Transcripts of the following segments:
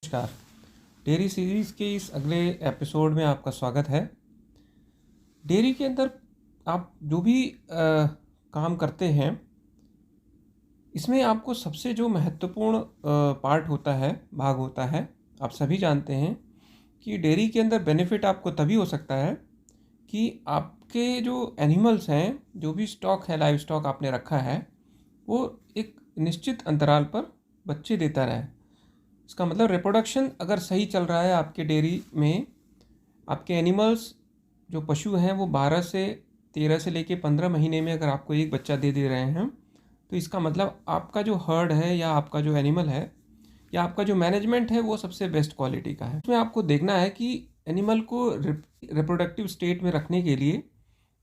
नमस्कार। Dairy series के इस अगले एपिसोड में आपका स्वागत है। डेयरी के अंदर आप जो भी काम करते हैं, इसमें आपको सबसे जो महत्वपूर्ण पार्ट होता है, भाग होता है, आप सभी जानते हैं कि डेयरी के अंदर बेनिफिट आपको तभी हो सकता है कि आपके जो एनिमल्स हैं, जो भी स्टॉक है, लाइव स्टॉक आपने रखा है, वो एक निश्चित अंतराल पर बच्चे देता रहे। इसका मतलब रिप्रोडक्शन अगर सही चल रहा है आपके डेयरी में, आपके एनिमल्स जो पशु हैं वो 12 से 13 से लेके 15 महीने में अगर आपको एक बच्चा दे दे रहे हैं, तो इसका मतलब आपका जो हर्ड है या आपका जो एनिमल है या आपका जो मैनेजमेंट है वो सबसे बेस्ट क्वालिटी का है। इसमें आपको देखना है कि एनिमल को रिप्रोडक्टिव स्टेट में रखने के लिए,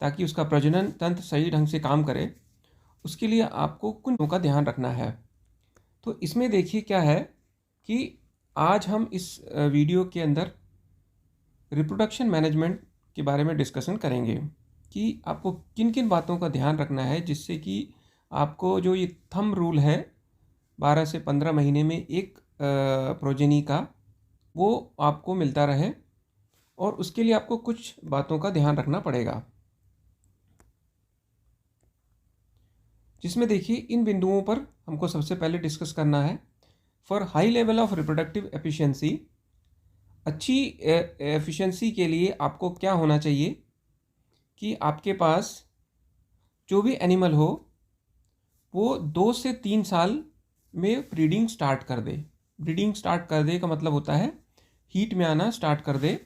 ताकि उसका प्रजनन तंत्र सही ढंग से काम करे, उसके लिए आपको कुछ चीज़ों का ध्यान रखना है। तो इसमें देखिए क्या है कि आज हम इस वीडियो के अंदर रिप्रोडक्शन मैनेजमेंट के बारे में डिस्कशन करेंगे कि आपको किन किन बातों का ध्यान रखना है, जिससे कि आपको जो ये थंब रूल है 12 से 15 महीने में एक प्रोजेनी का, वो आपको मिलता रहे। और उसके लिए आपको कुछ बातों का ध्यान रखना पड़ेगा, जिसमें देखिए इन बिंदुओं पर हमको सबसे पहले डिस्कस करना है। For high level of reproductive efficiency, अच्छी एफिशिएंसी के लिए आपको क्या होना चाहिए कि आपके पास जो भी एनिमल हो वो 2 से 3 साल में ब्रीडिंग स्टार्ट कर दे। ब्रीडिंग स्टार्ट कर दे का मतलब होता है हीट में आना स्टार्ट कर दे,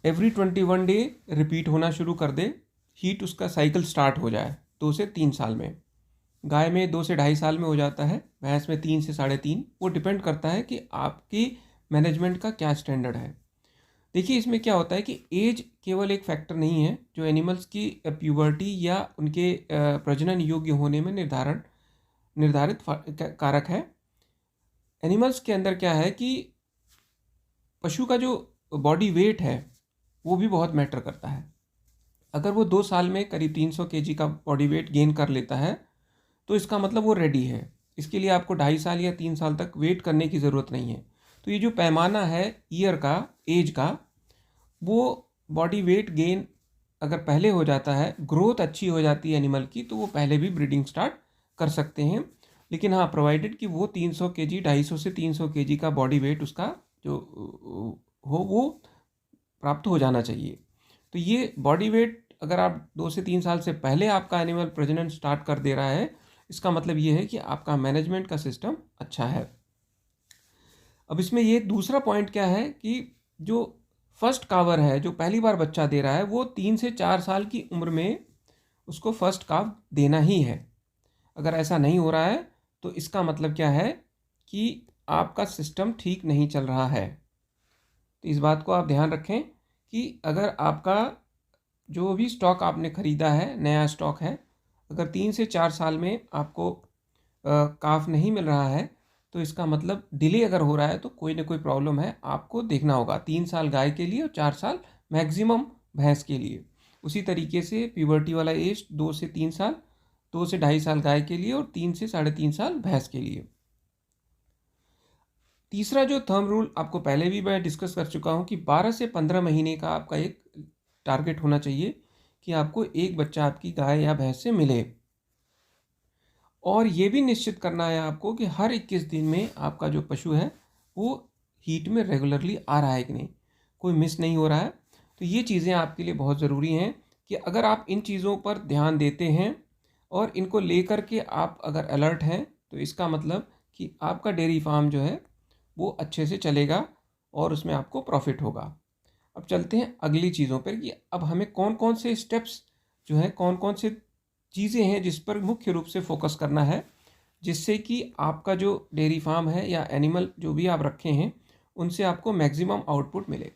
एवरी 21 डे रिपीट होना शुरू कर दे, हीट उसका साइकिल स्टार्ट हो जाए 2 से 3 साल में। गाय में 2 से 2.5 साल में हो जाता है, भैंस में 3 से 3.5। वो डिपेंड करता है कि आपकी मैनेजमेंट का क्या स्टैंडर्ड है। देखिए इसमें क्या होता है कि एज केवल एक फैक्टर नहीं है जो एनिमल्स की प्यूबर्टी या उनके प्रजनन योग्य होने में निर्धारित कारक है। एनिमल्स के अंदर क्या है कि पशु का जो बॉडी वेट है वो भी बहुत मैटर करता है। अगर वो 2 साल में करीब 300 केजी का बॉडी वेट गेन कर लेता है, तो इसका मतलब वो रेडी है। इसके लिए आपको 2.5 साल या 3 साल तक वेट करने की ज़रूरत नहीं है। तो ये जो पैमाना है ईयर का, एज का, वो बॉडी वेट गेन अगर पहले हो जाता है, ग्रोथ अच्छी हो जाती है एनिमल की, तो वो पहले भी ब्रीडिंग स्टार्ट कर सकते हैं। लेकिन हाँ, प्रोवाइडेड कि वो 300 केजी, 250 से 300 केजी का बॉडी वेट उसका जो हो वो प्राप्त हो जाना चाहिए। तो ये बॉडी वेट अगर आप 2 से 3 साल से पहले आपका एनिमल प्रजनन स्टार्ट कर दे रहा है, इसका मतलब ये है कि आपका मैनेजमेंट का सिस्टम अच्छा है। अब इसमें ये दूसरा पॉइंट क्या है कि जो फर्स्ट कावर है, जो पहली बार बच्चा दे रहा है, वो 3 से 4 साल की उम्र में उसको फर्स्ट काव देना ही है। अगर ऐसा नहीं हो रहा है तो इसका मतलब क्या है कि आपका सिस्टम ठीक नहीं चल रहा है। तो इस बात को आप ध्यान रखें कि अगर आपका जो भी स्टॉक आपने ख़रीदा है, नया स्टॉक है, अगर 3 से 4 साल में आपको काफ नहीं मिल रहा है, तो इसका मतलब डिले अगर हो रहा है तो कोई ना कोई प्रॉब्लम है, आपको देखना होगा। 3 साल गाय के लिए और 4 साल मैक्सिमम भैंस के लिए। उसी तरीके से प्यूबर्टी वाला एज 2 से 3 साल, 2 से 2.5 साल गाय के लिए और 3 से 3.5 साल भैंस के लिए। तीसरा जो थंब रूल आपको पहले भी मैं डिस्कस कर चुका हूँ कि 12 से 15 महीने का आपका एक टारगेट होना चाहिए कि आपको एक बच्चा आपकी गाय या भैंस से मिले। और ये भी निश्चित करना है आपको कि हर 21 दिन में आपका जो पशु है वो हीट में रेगुलरली आ रहा है कि नहीं, कोई मिस नहीं हो रहा है। तो ये चीज़ें आपके लिए बहुत ज़रूरी हैं कि अगर आप इन चीज़ों पर ध्यान देते हैं और इनको लेकर के आप अगर अलर्ट हैं, तो इसका मतलब कि आपका डेयरी फार्म जो है वो अच्छे से चलेगा और उसमें आपको प्रॉफिट होगा। अब चलते हैं अगली चीज़ों पर कि अब हमें कौन कौन से स्टेप्स जो है, कौन कौन से चीज़ें हैं जिस पर मुख्य रूप से फोकस करना है, जिससे कि आपका जो डेयरी फार्म है या एनिमल जो भी आप रखे हैं उनसे आपको मैक्सिमम आउटपुट मिले।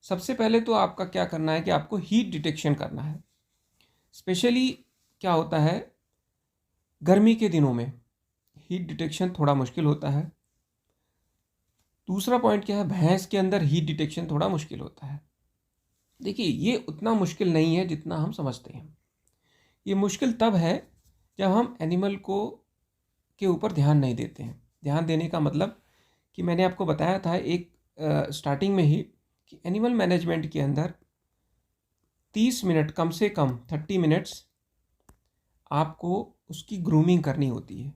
सबसे पहले तो आपका क्या करना है कि आपको हीट डिटेक्शन करना है। स्पेशली क्या होता है, गर्मी के दिनों में हीट डिटेक्शन थोड़ा मुश्किल होता है। दूसरा पॉइंट क्या है, भैंस के अंदर हीट डिटेक्शन थोड़ा मुश्किल होता है। देखिए ये उतना मुश्किल नहीं है जितना हम समझते हैं। ये मुश्किल तब है जब हम एनिमल को के ऊपर ध्यान नहीं देते हैं। ध्यान देने का मतलब कि मैंने आपको बताया था एक स्टार्टिंग में ही कि एनिमल मैनेजमेंट के अंदर 30 मिनट, कम से कम 30 मिनट्स आपको उसकी ग्रूमिंग करनी होती है,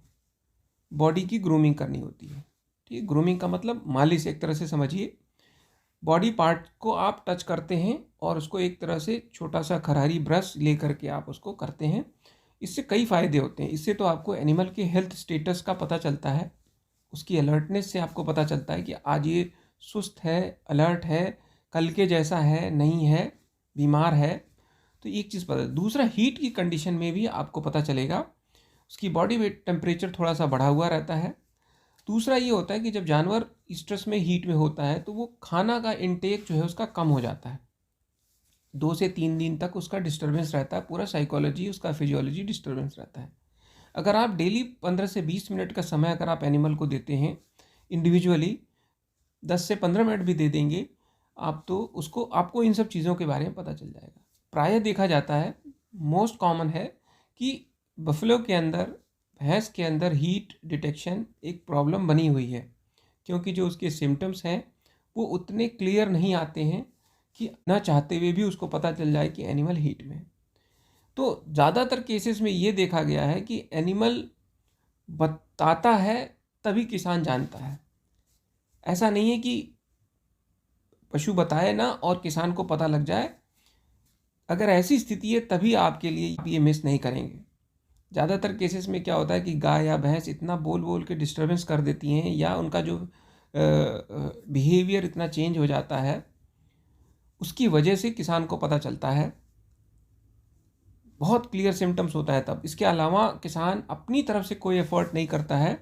बॉडी की ग्रूमिंग करनी होती है। ठीक, ग्रूमिंग का मतलब मालिश एक तरह से समझिए। बॉडी पार्ट को आप टच करते हैं और उसको एक तरह से छोटा सा खरारी ब्रश ले करके आप उसको करते हैं। इससे कई फ़ायदे होते हैं। इससे तो आपको एनिमल के हेल्थ स्टेटस का पता चलता है, उसकी अलर्टनेस से आपको पता चलता है कि आज ये सुस्त है, अलर्ट है, कल के जैसा है, नहीं है, बीमार है। तो एक चीज़ पता। दूसरा, हीट की कंडीशन में भी आपको पता चलेगा, उसकी बॉडी वेट टेम्परेचर थोड़ा सा बढ़ा हुआ रहता है। दूसरा ये होता है कि जब जानवर स्ट्रेस में, हीट में होता है, तो वो खाना का इनटेक जो है उसका कम हो जाता है। 2 से 3 दिन तक उसका डिस्टर्बेंस रहता है, पूरा साइकोलॉजी, उसका फिजियोलॉजी डिस्टर्बेंस रहता है। अगर आप डेली 15 से 20 मिनट का समय अगर आप एनिमल को देते हैं इंडिविजुअली, 10 से 15 मिनट भी दे देंगे आप, तो उसको, आपको इन सब चीज़ों के बारे में पता चल जाएगा। प्रायः देखा जाता है, मोस्ट कॉमन है कि बफलो के अंदर, भैंस के अंदर हीट डिटेक्शन एक प्रॉब्लम बनी हुई है, क्योंकि जो उसके सिम्टम्स हैं वो उतने क्लियर नहीं आते हैं कि ना चाहते हुए भी उसको पता चल जाए कि एनिमल हीट में है। तो ज़्यादातर केसेस में ये देखा गया है कि एनिमल बताता है तभी किसान जानता है। ऐसा नहीं है कि पशु बताए ना और किसान को पता लग जाए। अगर ऐसी स्थिति है तभी आपके लिए आप ये मिस नहीं करेंगे। ज़्यादातर केसेस में क्या होता है कि गाय या भैंस इतना बोल बोल के डिस्टर्बेंस कर देती हैं, या उनका जो बिहेवियर इतना चेंज हो जाता है, उसकी वजह से किसान को पता चलता है। बहुत क्लियर सिम्टम्स होता है तब। इसके अलावा किसान अपनी तरफ से कोई एफर्ट नहीं करता है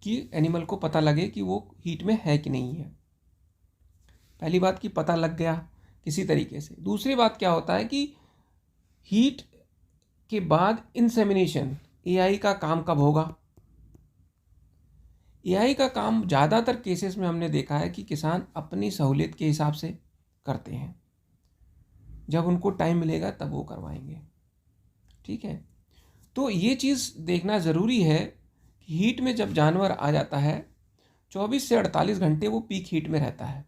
कि एनिमल को पता लगे कि वो हीट में है कि नहीं है। पहली बात कि पता लग गया किसी तरीके से। दूसरी बात क्या होता है कि हीट के बाद इंसेमिनेशन, एआई का काम कब होगा? एआई का काम ज़्यादातर केसेस में हमने देखा है कि किसान अपनी सहूलियत के हिसाब से करते हैं, जब उनको टाइम मिलेगा तब वो करवाएंगे। ठीक है, तो ये चीज़ देखना ज़रूरी है कि हीट में जब जानवर आ जाता है, 24 से 48 घंटे वो पीक हीट में रहता है,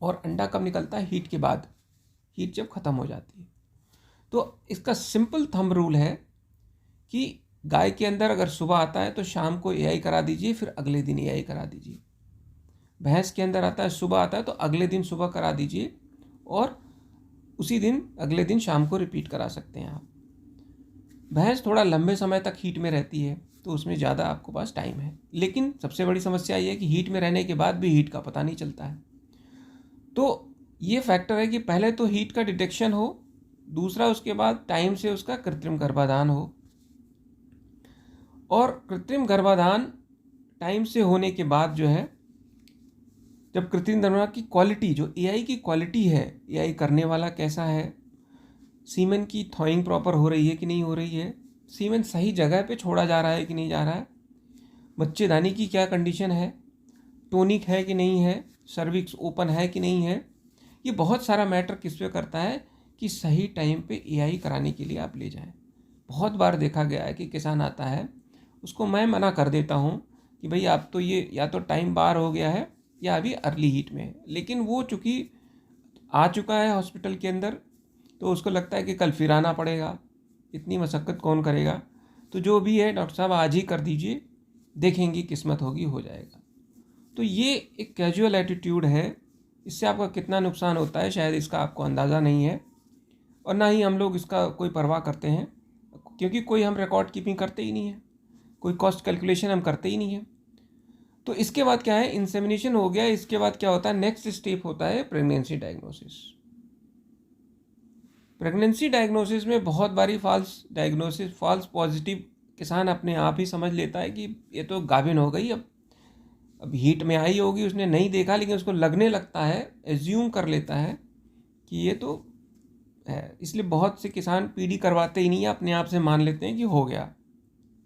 और अंडा कब निकलता है? हीट के बाद, हीट जब ख़त्म हो जाती है। तो इसका सिंपल थंब रूल है कि गाय के अंदर अगर सुबह आता है तो शाम को एआई करा दीजिए, फिर अगले दिन एआई करा दीजिए। भैंस के अंदर आता है, सुबह आता है तो अगले दिन सुबह करा दीजिए, और उसी दिन अगले दिन शाम को रिपीट करा सकते हैं आप। भैंस थोड़ा लंबे समय तक हीट में रहती है तो उसमें ज़्यादा आपको पास टाइम है, लेकिन सबसे बड़ी समस्या ये है कि हीट में रहने के बाद भी हीट का पता नहीं चलता है। तो ये फैक्टर है कि पहले तो हीट का डिटेक्शन हो, दूसरा उसके बाद टाइम से उसका कृत्रिम गर्भाधान हो, और कृत्रिम गर्भाधान टाइम से होने के बाद जो है, जब कृत्रिम गर्भाधान की क्वालिटी, जो एआई की क्वालिटी है, एआई करने वाला कैसा है, सीमेन की थॉइंग प्रॉपर हो रही है कि नहीं हो रही है, सीमेन सही जगह पे छोड़ा जा रहा है कि नहीं जा रहा है, बच्चेदानी की क्या कंडीशन है, टोनिक है कि नहीं है, सर्विक्स ओपन है कि नहीं है, ये बहुत सारा मैटर किस पे करता है कि सही टाइम पे एआई कराने के लिए आप ले जाएं। बहुत बार देखा गया है कि किसान आता है, उसको मैं मना कर देता हूँ कि भाई आप तो ये, या तो टाइम बार हो गया है या अभी अर्ली हीट में है, लेकिन वो चूँकि आ चुका है हॉस्पिटल के अंदर, तो उसको लगता है कि कल फिर आना पड़ेगा, इतनी मशक्क़त कौन करेगा। तो जो भी है डॉक्टर साहब आज ही कर दीजिए, देखेंगे किस्मत होगी हो जाएगा। तो ये एक कैजुअल एटीट्यूड है, इससे आपका कितना नुकसान होता है शायद इसका आपको अंदाज़ा नहीं है, और ना ही हम लोग इसका कोई परवाह करते हैं, क्योंकि कोई हम रिकॉर्ड कीपिंग करते ही नहीं है, कोई कॉस्ट कैलकुलेशन हम करते ही नहीं है। तो इसके बाद क्या है, इंसेमिनेशन हो गया, इसके बाद क्या होता है, नेक्स्ट स्टेप होता है प्रेगनेंसी डायग्नोसिस। प्रेगनेंसी डायग्नोसिस में बहुत बारी फॉल्स डायग्नोसिस, फॉल्स पॉजिटिव, किसान अपने आप ही समझ लेता है कि ये तो गाभिन हो गई, अब हीट में आई होगी, उसने नहीं देखा, लेकिन उसको लगने लगता है, एज्यूम कर लेता है कि ये तो है। इसलिए बहुत से किसान पीडी करवाते ही नहीं है, अपने आप से मान लेते हैं कि हो गया,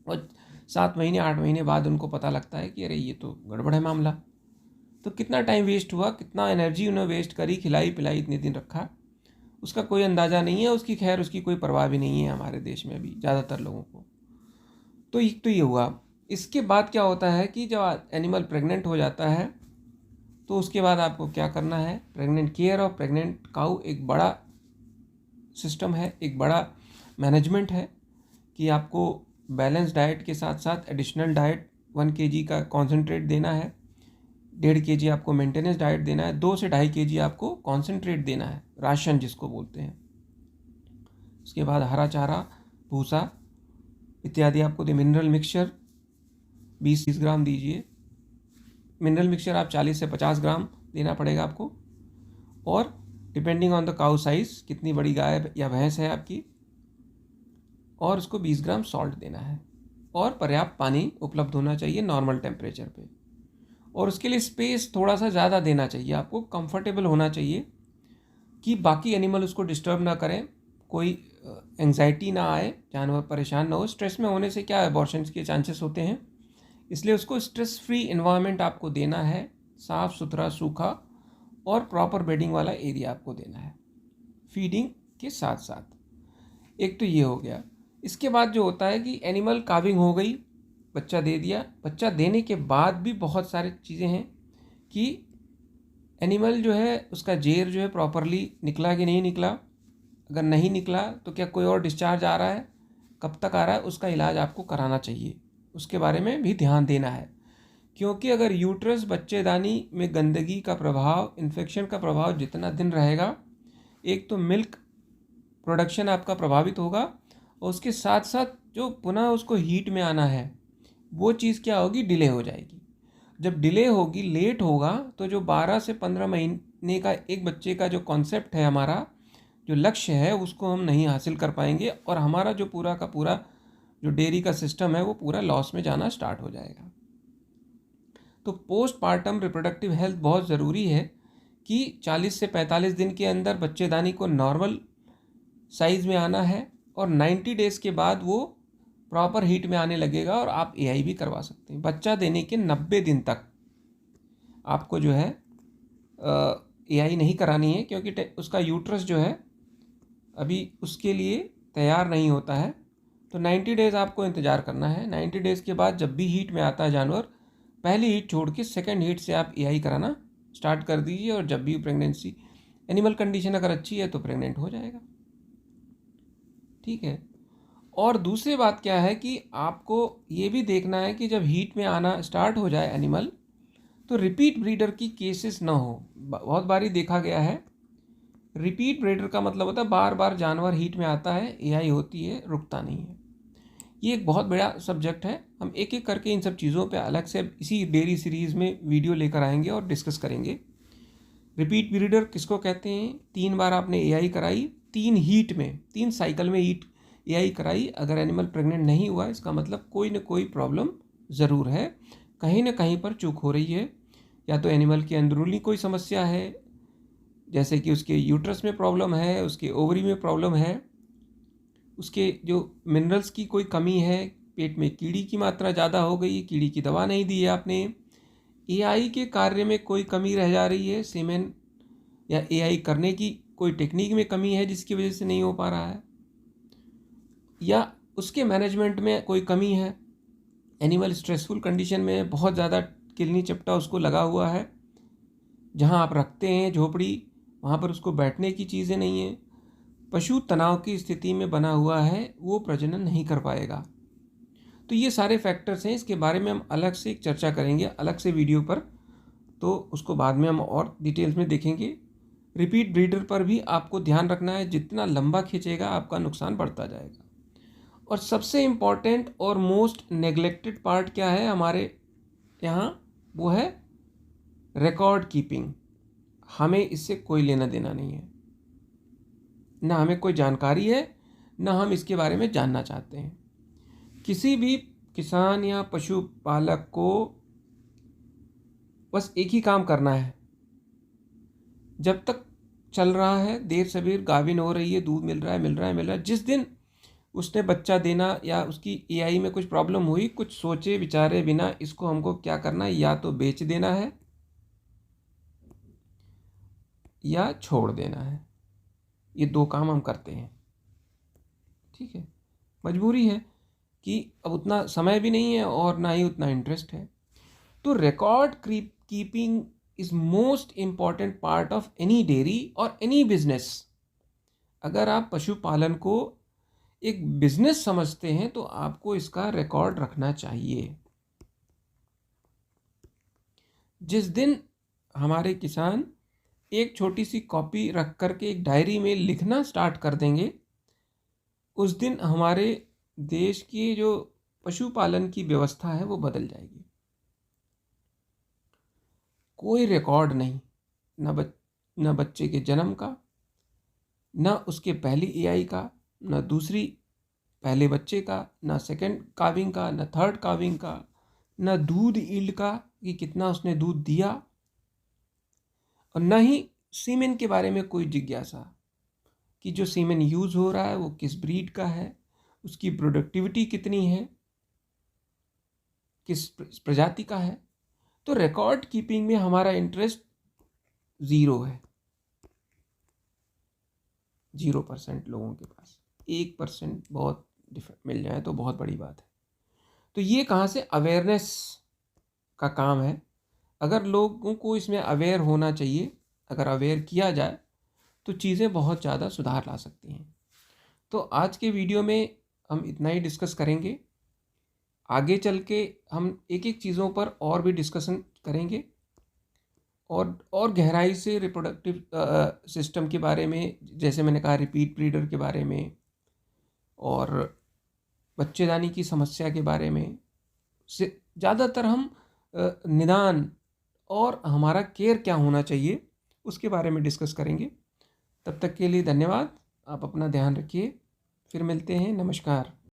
और 7 महीने 8 महीने बाद उनको पता लगता है कि अरे ये तो गड़बड़ है मामला। तो कितना टाइम वेस्ट हुआ, कितना एनर्जी उन्हें वेस्ट करी, खिलाई पिलाई, इतने दिन रखा, उसका कोई अंदाज़ा नहीं है। उसकी खैर उसकी कोई परवाह भी नहीं है हमारे देश में अभी ज़्यादातर लोगों को। तो एक तो ये हुआ। इसके बाद क्या होता है कि जब एनिमल प्रेग्नेंट हो जाता है तो उसके बाद आपको क्या करना है, प्रेग्नेंट केयर ऑफ प्रेग्नेंट काऊ एक बड़ा सिस्टम है, एक बड़ा मैनेजमेंट है कि आपको बैलेंस डाइट के साथ साथ एडिशनल डाइट 1 kg का कॉन्सेंट्रेट देना है, 1.5 kg आपको मेंटेनेंस डाइट देना है, 2 से 2.5 kg आपको कॉन्सेंट्रेट देना है, राशन जिसको बोलते हैं। उसके बाद हरा चारा, भूसा इत्यादि आपको दे। मिनरल मिक्सचर 20 ग्राम दीजिए। मिनरल मिक्सचर आप 40 से 50 ग्राम देना पड़ेगा आपको। और depending on the cow size, कितनी बड़ी गाय या भैंस है आपकी, और उसको 20 ग्राम सॉल्ट देना है। और पर्याप्त पानी उपलब्ध होना चाहिए नॉर्मल टेम्परेचर पे। और उसके लिए स्पेस थोड़ा सा ज़्यादा देना चाहिए आपको, कंफर्टेबल होना चाहिए कि बाकी एनिमल उसको डिस्टर्ब ना करें, कोई एंग्जाइटी ना आए, जानवर परेशान ना हो। स्ट्रेस में होने से क्या अबॉर्शंस के चांसेस होते हैं, इसलिए उसको स्ट्रेस फ्री इन्वायरमेंट आपको देना है, साफ़ सुथरा सूखा और प्रॉपर बेडिंग वाला एरिया आपको देना है फीडिंग के साथ साथ। एक तो ये हो गया। इसके बाद जो होता है कि एनिमल काविंग हो गई, बच्चा दे दिया। बच्चा देने के बाद भी बहुत सारी चीज़ें हैं कि एनिमल जो है उसका जेर जो है प्रॉपरली निकला कि नहीं निकला, अगर नहीं निकला तो क्या कोई और डिस्चार्ज आ रहा है, कब तक आ रहा है, उसका इलाज आपको कराना चाहिए, उसके बारे में भी ध्यान देना है। क्योंकि अगर यूट्रस बच्चेदानी में गंदगी का प्रभाव, इन्फेक्शन का प्रभाव जितना दिन रहेगा, एक तो मिल्क प्रोडक्शन आपका प्रभावित होगा, और उसके साथ साथ जो पुनः उसको हीट में आना है वो चीज़ क्या होगी, डिले हो जाएगी। जब डिले होगी, लेट होगा, तो जो 12 से 15 महीने का एक बच्चे का जो कॉन्सेप्ट है, हमारा जो लक्ष्य है, उसको हम नहीं हासिल कर पाएंगे और हमारा जो पूरा का पूरा जो डेयरी का सिस्टम है वो पूरा लॉस में जाना स्टार्ट हो जाएगा। तो पोस्टपार्टम रिप्रोडक्टिव हेल्थ बहुत ज़रूरी है कि 40 से 45 दिन के अंदर बच्चेदानी को नॉर्मल साइज़ में आना है और 90 डेज़ के बाद वो प्रॉपर हीट में आने लगेगा और आप एआई भी करवा सकते हैं। बच्चा देने के 90 दिन तक आपको जो है एआई नहीं करानी है, क्योंकि उसका यूट्रस जो है अभी उसके लिए तैयार नहीं होता है। तो 90 डेज़ आपको इंतज़ार करना है। 90 डेज़ के बाद जब भी हीट में आता है जानवर, पहली हीट छोड़ के सेकेंड हीट से आप एआई कराना स्टार्ट कर दीजिए, और जब भी प्रेगनेंसी एनिमल कंडीशन अगर अच्छी है तो प्रेग्नेंट हो जाएगा। ठीक है। और दूसरी बात क्या है कि आपको ये भी देखना है कि जब हीट में आना स्टार्ट हो जाए एनिमल, तो रिपीट ब्रीडर की केसेस ना हो। बहुत बारी देखा गया है, रिपीट ब्रीडर का मतलब होता है बार बार जानवर हीट में आता है, एआई होती है, रुकता नहीं है। ये एक बहुत बड़ा सब्जेक्ट है, हम एक एक करके इन सब चीज़ों पे अलग से इसी डेयरी सीरीज़ में वीडियो लेकर आएंगे और डिस्कस करेंगे। रिपीट ब्रीडर किसको कहते हैं? 3 बार आपने एआई कराई, 3 हीट में, 3 साइकिल में हीट एआई कराई, अगर एनिमल प्रेग्नेंट नहीं हुआ, इसका मतलब कोई ना कोई प्रॉब्लम ज़रूर है, कहीं ना कहीं पर चूक हो रही है। या तो एनिमल की अंदरूनी कोई समस्या है, जैसे कि उसके यूट्रस में प्रॉब्लम है, उसके ओवरी में प्रॉब्लम है, उसके जो मिनरल्स की कोई कमी है, पेट में कीड़ी की मात्रा ज़्यादा हो गई, कीड़ी की दवा नहीं दी है आपने, एआई के कार्य में कोई कमी रह जा रही है, सीमेन या एआई करने की कोई टेक्निक में कमी है जिसकी वजह से नहीं हो पा रहा है, या उसके मैनेजमेंट में कोई कमी है, एनिमल स्ट्रेसफुल कंडीशन में बहुत ज़्यादा किलनी चिपटा उसको लगा हुआ है, जहां आप रखते हैं झोपड़ी वहां पर उसको बैठने की चीज़ें नहीं है, पशु तनाव की स्थिति में बना हुआ है, वो प्रजनन नहीं कर पाएगा। तो ये सारे फैक्टर्स हैं, इसके बारे में हम अलग से एक चर्चा करेंगे अलग से वीडियो पर, तो उसको बाद में हम और डिटेल्स में देखेंगे। रिपीट ब्रीडर पर भी आपको ध्यान रखना है, जितना लंबा खींचेगा आपका नुकसान बढ़ता जाएगा। और सबसे इम्पॉर्टेंट और मोस्ट नेग्लेक्टेड पार्ट क्या है हमारे यहाँ, वो है रिकॉर्ड कीपिंग। हमें इससे कोई लेना देना नहीं है, ना हमें कोई जानकारी है, ना हम इसके बारे में जानना चाहते हैं। किसी भी किसान या पशुपालक को बस एक ही काम करना है, जब तक चल रहा है, देर सबेर गाभिन हो रही है, दूध मिल रहा है, जिस दिन उसने बच्चा देना या उसकी एआई में कुछ प्रॉब्लम हुई, कुछ सोचे विचारे बिना इसको हमको क्या करना है, या तो बेच देना है या छोड़ देना है। ये 2 काम हम करते हैं। ठीक है, मजबूरी है। कि अब उतना समय भी नहीं है और ना ही उतना इंटरेस्ट है। तो record keeping is most important part of any dairy और एनी बिजनेस। अगर आप पशुपालन को एक बिजनेस समझते हैं तो आपको इसका रिकॉर्ड रखना चाहिए। जिस दिन हमारे किसान एक छोटी सी कॉपी रख करके एक डायरी में लिखना स्टार्ट कर देंगे, उस दिन हमारे देश की जो पशुपालन की व्यवस्था है वो बदल जाएगी। कोई रिकॉर्ड नहीं, न बच्चे के जन्म का, न उसके पहली ईआई का, न दूसरी पहले बच्चे का, न सेकंड काविंग का, न थर्ड काविंग का, न दूध ईल्ड का कि कितना उसने दूध दिया, और न ही सीमेन के बारे में कोई जिज्ञासा कि जो सीमेन यूज़ हो रहा है वो किस ब्रीड का है, उसकी प्रोडक्टिविटी कितनी है, किस प्रजाति का है। तो रिकॉर्ड कीपिंग में हमारा इंटरेस्ट 0 है। 0% लोगों के पास, 1% बहुत मिल जाए तो बहुत बड़ी बात है। तो ये कहाँ से, अवेयरनेस का काम है। अगर लोगों को इसमें अवेयर होना चाहिए, अगर अवेयर किया जाए तो चीज़ें बहुत ज़्यादा सुधार ला सकती हैं। तो आज के वीडियो में हम इतना ही डिस्कस करेंगे। आगे चल के हम एक एक चीज़ों पर और भी डिस्कशन करेंगे और गहराई से रिप्रोडक्टिव सिस्टम के बारे में, जैसे मैंने कहा रिपीट ब्रीडर के बारे में और बच्चेदानी की समस्या के बारे में से ज़्यादातर हम निदान और हमारा केयर क्या होना चाहिए उसके बारे में डिस्कस करेंगे। तब तक के लिए धन्यवाद। आप अपना ध्यान रखिए। फिर मिलते हैं। नमस्कार।